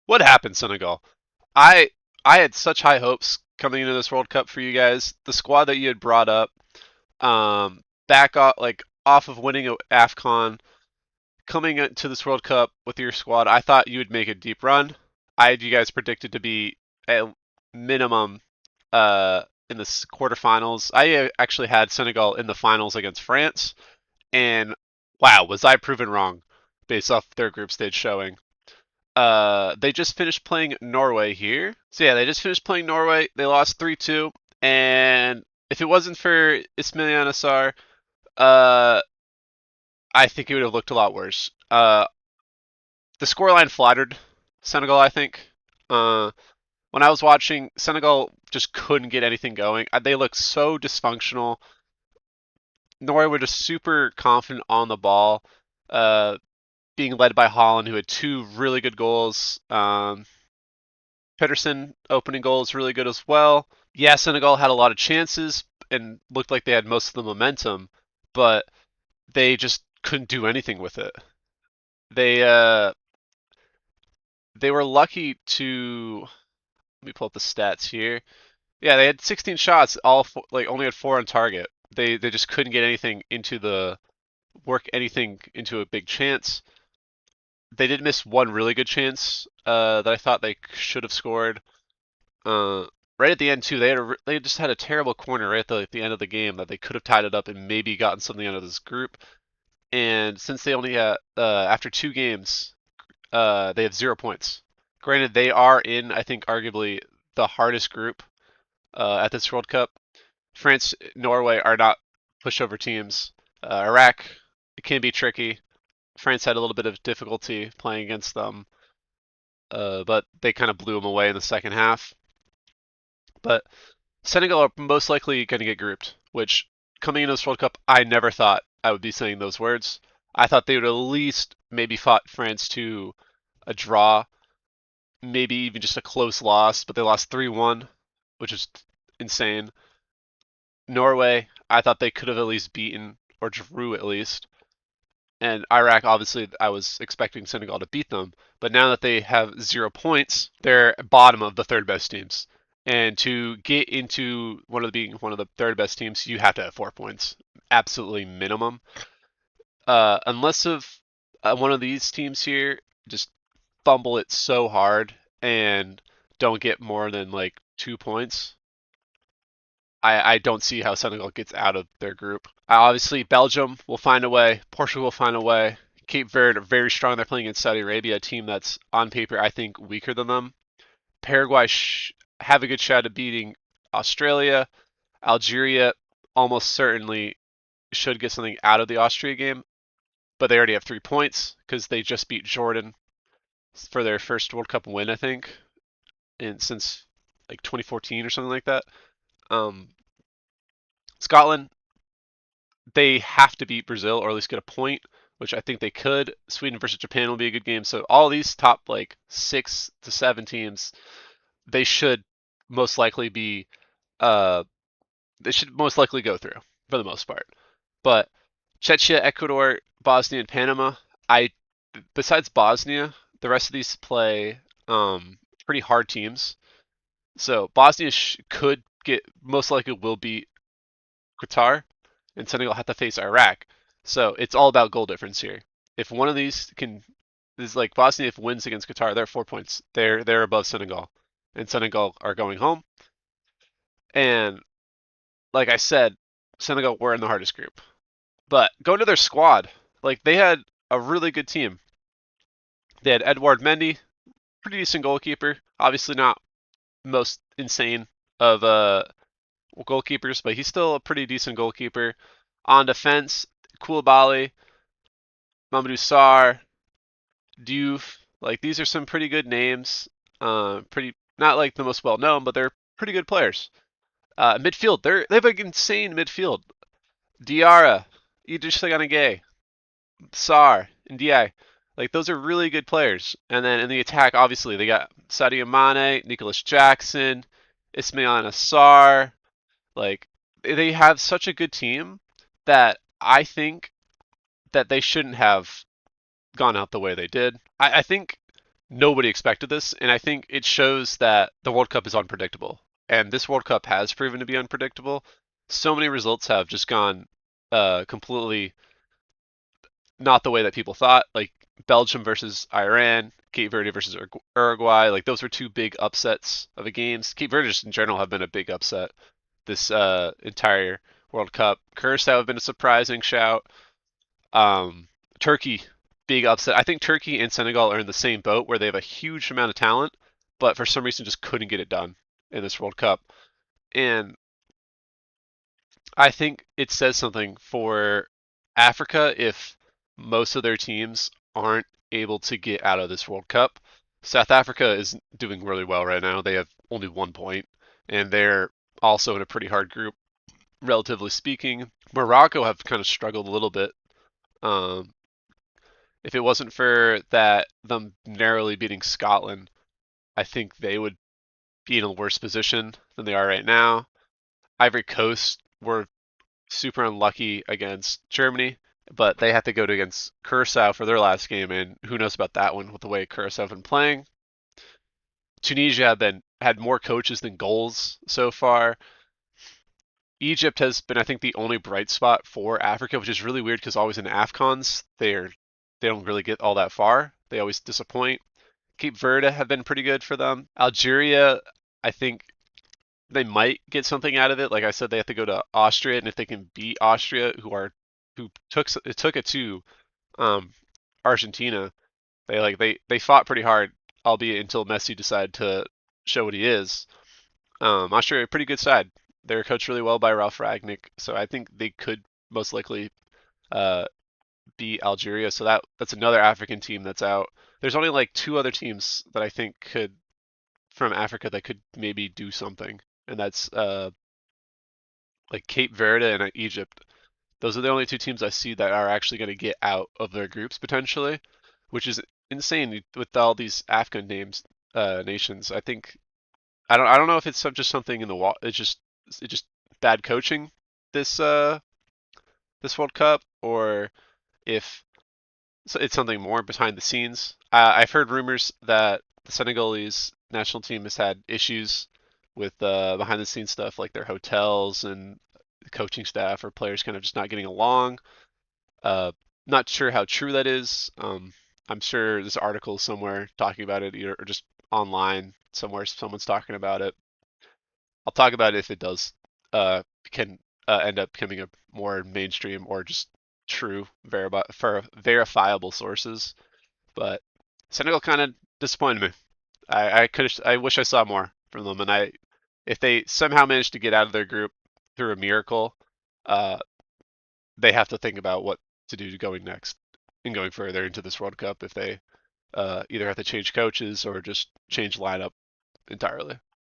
What happened, Senegal? I I had such high hopes coming into this World Cup for you guys. The squad that you had brought up, back off off of winning a AFCON, coming into this World Cup with your squad, I thought you would make a deep run. I had you guys predicted to be at minimum in the quarterfinals. I actually had Senegal in the finals against France, and wow, was I proven wrong based off their group stage showing. They just finished playing Norway here. So yeah, they just finished playing Norway. They lost 3-2, and if it wasn't for Ismail Assar, uh, I think it would have looked a lot worse. The scoreline flattered Senegal, I think. Uh, when I was watching, Senegal just couldn't get anything going. They looked so dysfunctional. Norway were just super confident on the ball, uh, being led by Holland, who had two really good goals. Pedersen opening goal is really good as well. Yeah, Senegal had a lot of chances and looked like they had most of the momentum, but they just couldn't do anything with it. They uh they were lucky to let me pull up the stats here. Yeah, they had 16 shots, all four, like only had four on target. They just couldn't get anything into the work anything into a big chance. They did miss one really good chance that I thought they should have scored. Uh, right at the end too, they just had a terrible corner right at the end of the game that they could have tied it up and maybe gotten something out of this group. And since they only had after two games, they have 0 points. Granted, they are in I think arguably the hardest group at this World Cup. France, Norway are not pushover teams. Iraq, it can be tricky. France had a little bit of difficulty playing against them, but they kind of blew them away in the second half. But Senegal are most likely going to get grouped, which coming into this World Cup, I never thought I would be saying those words. I thought they would at least maybe fought France to a draw, maybe even just a close loss, but they lost 3-1, which is insane. Norway, I thought they could have at least beaten or drew at least. And Iraq, obviously, I was expecting Senegal to beat them, but now that they have 0 points, they're bottom of the third best teams. And to get into being one of the third best teams, you have to have 4 points, absolutely minimum. Unless of one of these teams here just fumble it so hard and don't get more than like 2 points, I don't see how Senegal gets out of their group. Obviously, Belgium will find a way. Portugal will find a way. Cape Verde are very strong. They're playing against Saudi Arabia, a team that's on paper I think weaker than them. Paraguay have a good shot at beating Australia. Algeria almost certainly should get something out of the Austria game, but they already have 3 points because they just beat Jordan for their first World Cup win, I think, since like 2014 or something like that. Um, Scotland, they have to beat Brazil or at least get a point, which I think they could. Sweden versus Japan will be a good game. So all these top like 6 to 7 teams, they should most likely be uh they should most likely go through for the most part. But Czechia, Ecuador, Bosnia, and Panama, I besides Bosnia, the rest of these play pretty hard teams. So Bosnia could get most likely will beat Qatar, and Senegal have to face Iraq. So it's all about goal difference here. If one of these can, this is like Bosnia if wins against Qatar, they're 4 points. They're above Senegal, and Senegal are going home. And like I said, Senegal were in the hardest group. But go to their squad. Like they had a really good team. They had Edouard Mendy, pretty decent goalkeeper. Obviously not most insane of goalkeepers, but he's still a pretty decent goalkeeper. On defense, Koulibaly, Mamadou Sarr, Diouf. Like these are some pretty good names. Pretty not like the most well known, but they're pretty good players. Midfield, they have an insane midfield. Diarra, Idris Gay, Sarr, and Di. Like those are really good players. And then in the attack, obviously they got Sadio Mane, Nicholas Jackson, Ismail Assar. Like they have such a good team that I think that they shouldn't have gone out the way they did. I think nobody expected this, and I think it shows that the World Cup is unpredictable. And this World Cup has proven to be unpredictable. So many results have just gone completely not the way that people thought. Like Belgium versus Iran, Cape Verde versus Uruguay. Like those were two big upsets of the games. Cape Verde just in general have been a big upset this entire World Cup. Curacao have been a surprising shout. Um, Turkey, big upset. I think Turkey and Senegal are in the same boat where they have a huge amount of talent, but for some reason just couldn't get it done in this World Cup. And I think it says something for Africa if most of their teams aren't able to get out of this World Cup. South Africa is doing really well right now. They have only 1 point, and they're also in a pretty hard group, relatively speaking. Morocco have kind of struggled a little bit. Um, if it wasn't for that them narrowly beating Scotland, I think they would be in a worse position than they are right now. Ivory Coast were super unlucky against Germany, but they had to go to against Curacao for their last game, and who knows about that one with the way Curacao have been playing. Tunisia have been had more coaches than goals so far. Egypt has been, I think, the only bright spot for Africa, which is really weird because always in AFCONs they don't really get all that far. They always disappoint. Cape Verde have been pretty good for them. Algeria, I think they might get something out of it. Like I said, they have to go to Austria, and if they can beat Austria, who took it to um, Argentina, they fought pretty hard, albeit until Messi decided to show what he is. Austria, a pretty good side. They're coached really well by Ralph Ragnick, so I think they could most likely uh, beat Algeria. So that's another African team that's out. There's only like two other teams that I think could from Africa that could maybe do something, and that's like Cape Verde and Egypt. Those are the only two teams I see that are actually going to get out of their groups potentially, which is insane with all these African nations. I don't know if it's just something in the wall. It's just bad coaching this this World Cup, or if it's something more behind the scenes. I've heard rumors that the Senegalese national team has had issues with behind the scenes stuff, like their hotels and the coaching staff or players kind of just not getting along. Uh, Not sure how true that is. I'm sure there's articles somewhere talking about it, or just online somewhere someone's talking about it. I'll talk about it if it does can end up becoming a more mainstream or just true, verifiable sources. But Senegal kind of disappointed me. I wish I saw more from them, and if they somehow manage to get out of their group through a miracle, uh, they have to think about what to do going next and going further into this World Cup if they either have to change coaches or just change lineup entirely.